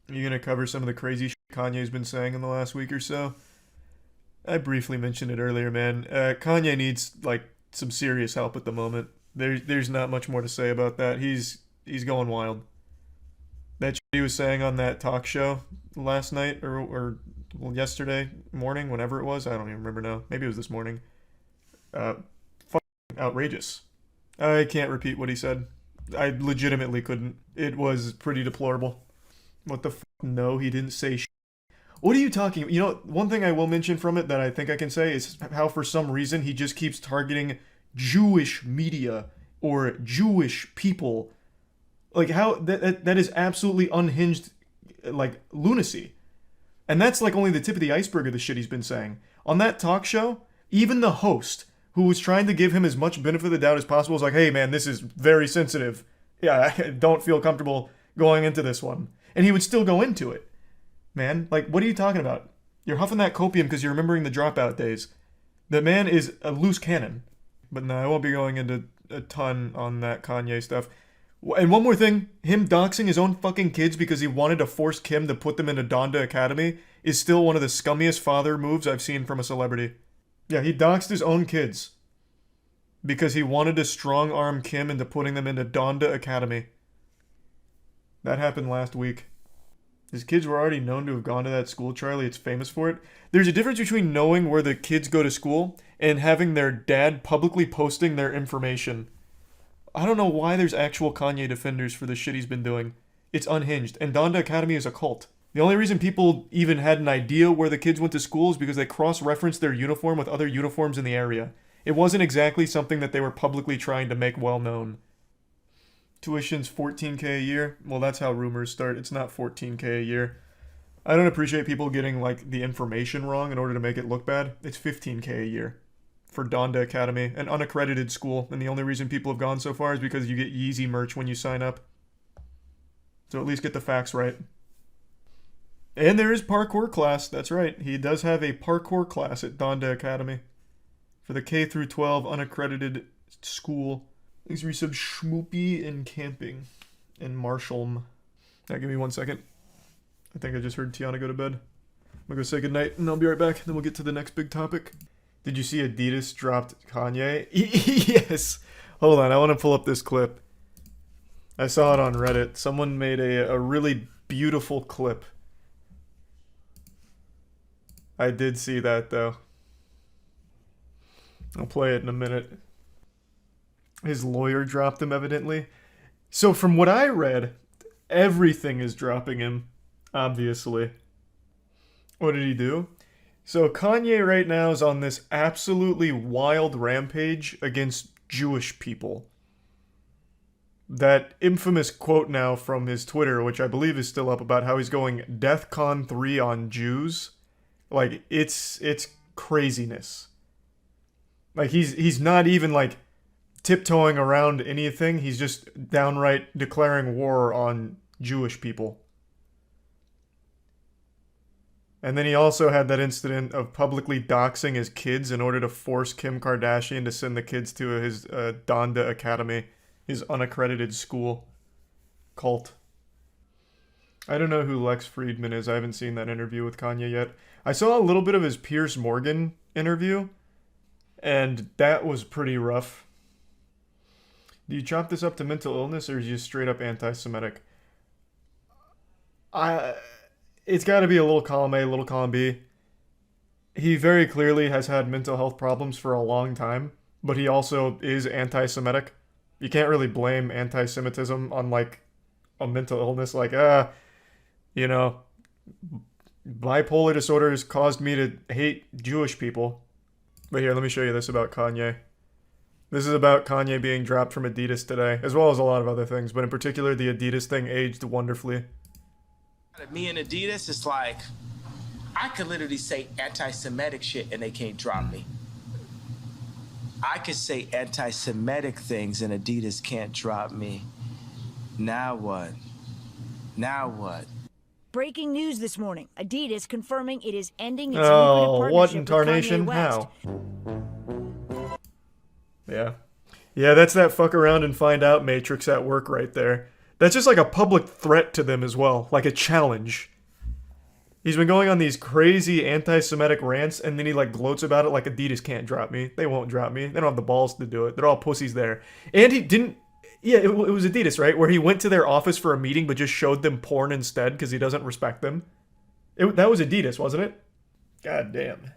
You gonna cover some of the crazy shit Kanye's been saying in the last week or so? I briefly mentioned it earlier, man. Kanye needs like some serious help at the moment. There's not much more to say about that. He's going wild. That shit he was saying on that talk show last night or well, yesterday morning, whenever it was, I don't even remember now. Maybe it was this morning. Uh, fucking outrageous. I can't repeat what he said. I legitimately couldn't. It was pretty deplorable. What the fuck? No, he didn't say shit. What are you talking about? You know, one thing I will mention from it that I think I can say is how for some reason he just keeps targeting Jewish media or Jewish people. Like how that is absolutely unhinged like lunacy. And that's like only the tip of the iceberg of the shit he's been saying. On that talk show, even the host, who was trying to give him as much benefit of the doubt as possible, was like, hey man, this is very sensitive. Yeah, I don't feel comfortable going into this one. And he would still go into it. Man, like, what are you talking about? You're huffing that copium because you're remembering the dropout days. The man is a loose cannon. But no, I won't be going into a ton on that Kanye stuff. And one more thing, him doxing his own fucking kids because he wanted to force Kim to put them into Donda Academy is still one of the scummiest father moves I've seen from a celebrity. Yeah, he doxed his own kids because he wanted to strong arm Kim into putting them into Donda Academy. That happened last week. His kids were already known to have gone to that school, Charlie. It's famous for it. There's a difference between knowing where the kids go to school and having their dad publicly posting their information. I don't know why there's actual Kanye defenders for the shit he's been doing. It's unhinged. And Donda Academy is a cult. The only reason people even had an idea where the kids went to school is because they cross-referenced their uniform with other uniforms in the area. It wasn't exactly something that they were publicly trying to make well known. Tuition's $14K a year? Well, that's how rumors start. It's not $14K a year. I don't appreciate people getting, like, the information wrong in order to make it look bad. It's $15K a year for Donda Academy, an unaccredited school, and the only reason people have gone so far is because you get Yeezy merch when you sign up. So at least get the facts right. And there is parkour class. That's right. He does have a parkour class at Donda Academy for the K through 12 unaccredited school. Thanks for resub Schmoopy and Camping and Marshall. Now give me 1 second. I think I just heard Tiana go to bed. I'm gonna go say goodnight and I'll be right back. Then we'll get to the next big topic. Did you see Adidas dropped Kanye? Yes. Hold on, I want to pull up this clip. I saw it on Reddit. Someone made a really beautiful clip. I did see that though. I'll play it in a minute. His lawyer dropped him, evidently. So from what I read, everything is dropping him, obviously. What did he do? So Kanye right now is on this absolutely wild rampage against Jewish people. That infamous quote now from his Twitter, which I believe is still up, about how he's going DEFCON 3 on Jews. Like, it's craziness. Like, he's not even, like, tiptoeing around anything. He's just downright declaring war on Jewish people. And then he also had that incident of publicly doxing his kids in order to force Kim Kardashian to send the kids to his Donda Academy, his unaccredited school cult. I don't know who Lex Friedman is. I haven't seen that interview with Kanye yet. I saw a little bit of his Piers Morgan interview, and that was pretty rough. Do you chop this up to mental illness, or is he just straight up anti-Semitic? It's got to be a little column A, a little column B. He very clearly has had mental health problems for a long time, but he also is anti-Semitic. You can't really blame anti-Semitism on, like, a mental illness. Like, you know, bipolar disorder has caused me to hate Jewish people. But here, let me show you this about Kanye. This is about Kanye being dropped from Adidas today, as well as a lot of other things, but in particular, the Adidas thing aged wonderfully. Me and Adidas, it's like, I could literally say anti-Semitic shit and they can't drop me. I could say anti-Semitic things and Adidas can't drop me. Now what? Now what? Breaking news this morning. Adidas confirming it is ending its lucrative what partnership in with tarnation? Kanye West. How? Yeah. Yeah, that's that fuck around and find out matrix at work right there. That's just like a public threat to them as well, like a challenge. He's been going on these crazy anti-Semitic rants, and then he like gloats about it like Adidas can't drop me. They won't drop me. They don't have the balls to do it. They're all pussies there. And he didn't. Yeah, it was Adidas, right? Where he went to their office for a meeting, but just showed them porn instead because he doesn't respect them. That was Adidas, wasn't it? God damn.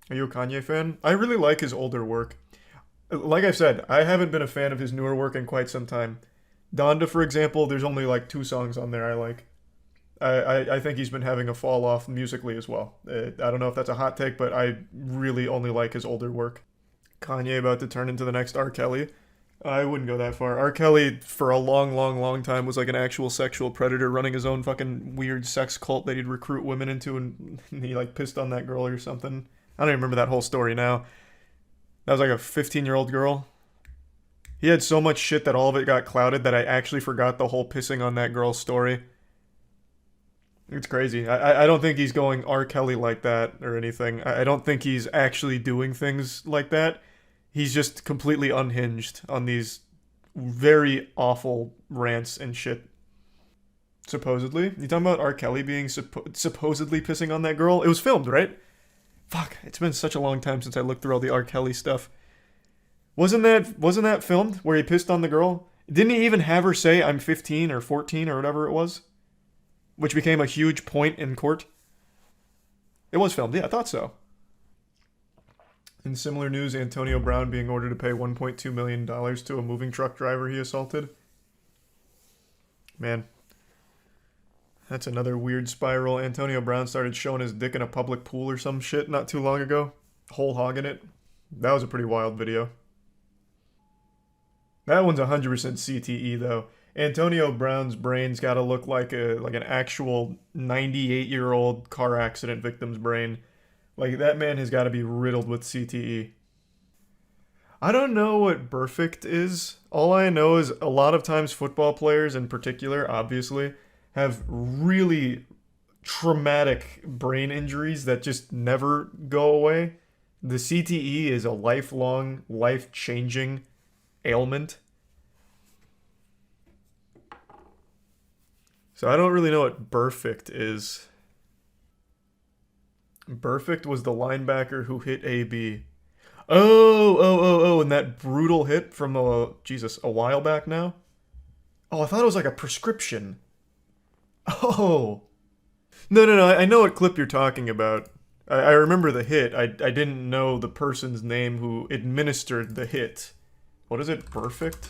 Are you a Kanye fan? I really like his older work. Like I've said, I haven't been a fan of his newer work in quite some time. Donda, for example, there's only like 2 songs on there I like. I think he's been having a fall off musically as well. I don't know if that's a hot take, but I really only like his older work. Kanye about to turn into the next R. Kelly. I wouldn't go that far. R. Kelly, for a long time, was like an actual sexual predator running his own fucking weird sex cult that he'd recruit women into, and he like pissed on that girl or something. I don't even remember that whole story now. That was like a 15-year-old girl. He had so much shit that all of it got clouded that I actually forgot the whole pissing on that girl's story. It's crazy. I don't think he's going R. Kelly like that or anything. I don't think he's actually doing things like that. He's just completely unhinged on these very awful rants and shit. Supposedly? You talking about R. Kelly being supposedly pissing on that girl? It was filmed, right? Fuck, it's been such a long time since I looked through all the R. Kelly stuff. Wasn't that filmed where he pissed on the girl? Didn't he even have her say, I'm 15 or 14 or whatever it was? Which became a huge point in court. It was filmed, yeah, I thought so. In similar news, Antonio Brown being ordered to pay $1.2 million to a moving truck driver he assaulted. Man, that's another weird spiral. Antonio Brown started showing his dick in a public pool or some shit not too long ago. Whole hogging it. That was a pretty wild video. That one's 100% CTE though. Antonio Brown's brain's got to look like an actual 98-year-old car accident victim's brain. Like, that man has got to be riddled with CTE. I don't know what perfect is. All I know is a lot of times football players in particular, obviously, have really traumatic brain injuries that just never go away. The CTE is a lifelong, life-changing ailment. So I don't really know what perfect is. Perfect was the linebacker who hit AB. Oh, and that brutal hit from a while back now? Oh, I thought it was like a prescription. Oh. No, I know what clip you're talking about. I remember the hit. I didn't know the person's name who administered the hit. What is it? Perfect?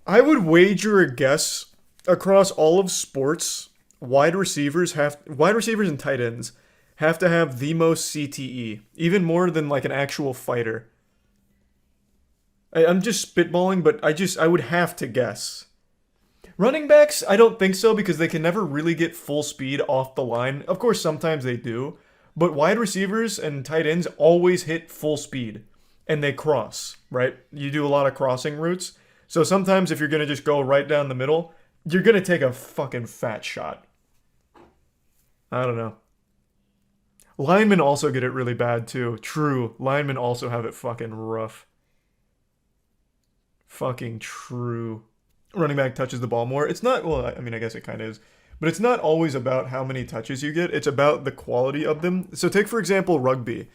I would wager a guess across all of sports, wide receivers and tight ends have to have the most CTE, even more than like an actual fighter. I'm just spitballing, but I would have to guess. Running backs, I don't think so because they can never really get full speed off the line. Of course, sometimes they do, but wide receivers and tight ends always hit full speed and they cross, right? You do a lot of crossing routes. So sometimes if you're going to just go right down the middle, you're going to take a fucking fat shot. I don't know. Linemen also get it really bad too. True. Linemen also have it fucking rough. Fucking true. Running back touches the ball more. It's not, well, I mean, I guess it kind of is. But it's not always about how many touches you get. It's about the quality of them. So take, for example, rugby.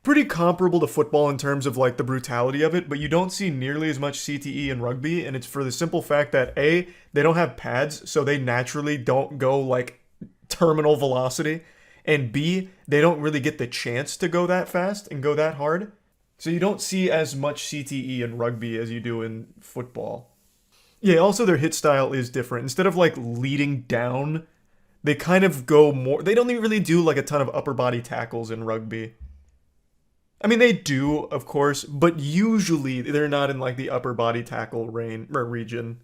Pretty comparable to football in terms of like the brutality of it, but you don't see nearly as much CTE in rugby, and it's for the simple fact that A, they don't have pads, so they naturally don't go like terminal velocity, and B, they don't really get the chance to go that fast and go that hard. So you don't see as much CTE in rugby as you do in football. Yeah, also their hit style is different. Instead of like leading down, they kind of go more, they don't even really do like a ton of upper body tackles in rugby. I mean, they do, of course, but usually they're not in like the upper body tackle region.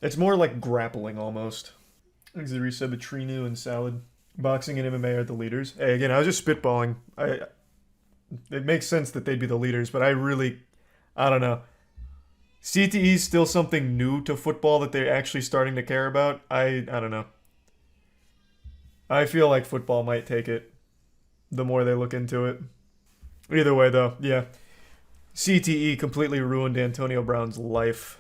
It's more like grappling almost. Auxiliary Sabatrinu and Salad. Boxing and MMA are the leaders. Hey, again, I was just spitballing. It makes sense that they'd be the leaders, but I don't know. CTE is still something new to football that they're actually starting to care about. I don't know. I feel like football might take it the more they look into it. Either way, though, yeah. CTE completely ruined Antonio Brown's life.